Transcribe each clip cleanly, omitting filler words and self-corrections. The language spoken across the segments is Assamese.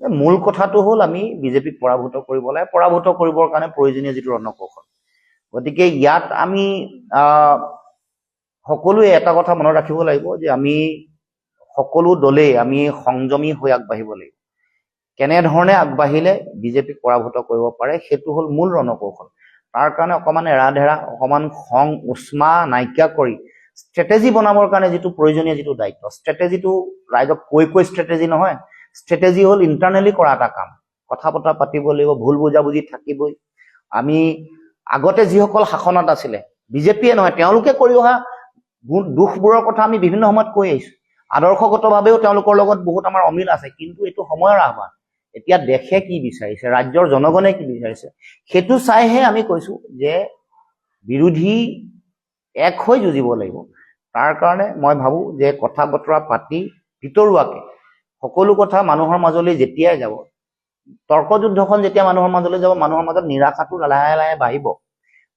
মূল কথাটো হ'ল আমি বিজেপিক পৰাভূত কৰিব লাগে, পৰাভূত কৰিবৰ কাৰণে প্ৰয়োজনীয় যিটো ৰণকৌশল। গতিকে ইয়াত আমি সকলোৱে এটা কথা মনত ৰাখিব লাগিব যে আমি সকলো দলেই আমি সংযমী হৈ আগবাঢ়িব লাগিব। কেনেধৰণে আগবাঢ়িলে বিজেপিক পৰাভূত কৰিব পাৰে সেইটো হ'ল মূল ৰণকৌশল। তাৰ কাৰণে অকণমান এৰাধেৰা, অকণমান খং উষ্মা নাইকিয়া কৰি ষ্ট্ৰেটেজি বনাবৰ কাৰণে যিটো প্ৰয়োজনীয় যিটো দায়িত্ব, ষ্ট্ৰেটেজিটো ৰাইজক কৈ ষ্ট্ৰেটেজি নহয়, ষ্ট্ৰেটেজি হ'ল ইণ্টাৰনেলি কৰা এটা কাম। কথা বতৰা পাতিব লাগিব, ভুল বুজাবুজি থাকিবই। আমি আগতে যিসকল শাসনত আছিলে, বিজেপিয়ে নহয় তেওঁলোকে কৰি অহা দুখবোৰৰ কথা আমি বিভিন্ন সময়ত কৈ আহিছো। আদৰ্শগতভাৱেও তেওঁলোকৰ লগত বহুত আমাৰ অমিল আছে, কিন্তু এইটো সময়ৰ আহ্বান। এতিয়া দেশে কি বিচাৰিছে, ৰাজ্যৰ জনগণে কি বিচাৰিছে, সেইটো চাইহে আমি কৈছো যে বিৰোধী এক হৈ যুঁজিব লাগিব। তাৰ কাৰণে মই ভাবো যে কথা বতৰা পাতি ভিতৰুৱাকে সকলো কথা মানুহৰ মাজলৈ যেতিয়াই যাব, তৰ্কযুদ্ধখন যেতিয়া মানুহৰ মাজলৈ যাব, মানুহৰ মাজত নিৰাশাটো লাহে লাহে বাঢ়িব।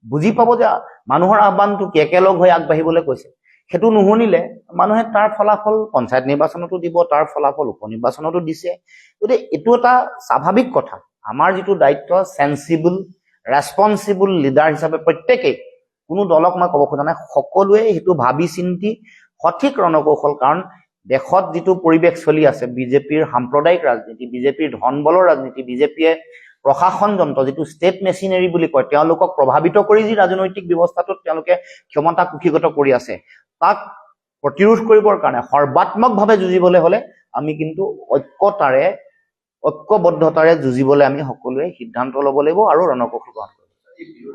বুজি পাব যে মানুহৰ আহ্বানটো কি, একেলগ হৈ আগবাঢ়িবলৈ কৈছে। সেইটো নুশুনিলে মানুহে তাৰ ফলাফল পঞ্চায়ত নিৰ্বাচনতো দিব, তাৰ ফলাফল উপ নিৰ্বাচনতো দিছে। গতিকে এইটো এটা স্বাভাৱিক কথা। আমাৰ যিটো দায়িত্ব, চেন্সিবল ৰেছপনচিবল লিডাৰ হিচাপে প্ৰত্যেকেই, কোনো দলক মই ক'ব খোজা নাই, সকলোৱে সেইটো ভাবি চিন্তি সঠিক ৰণকৌশল, কাৰণ দেশত যিটো পৰিৱেশ চলি আছে, বিজেপিৰ সাম্প্ৰদায়িক ৰাজনীতি, বিজেপিৰ ধন বলৰ ৰাজনীতি, বিজেপিয়ে প্ৰশাসন যন্ত্ৰ যিটো ষ্টেট মেচিনেৰী বুলি কয়, তেওঁলোকক প্ৰভাৱিত কৰি যি ৰাজনৈতিক ব্যৱস্থাটোত তেওঁলোকে ক্ষমতা কুক্ষিগত কৰি আছে, তাক প্ৰতিৰোধ কৰিবৰ কাৰণে সৰ্বাত্মকভাৱে যুঁজিবলৈ হলে আমি কিন্তু ঐক্যবদ্ধতাৰে যুঁজিবলৈ আমি সকলোৱে সিদ্ধান্ত ল'ব লাগিব আৰু ৰণকৌশল গ্ৰহণ কৰিব লাগিব।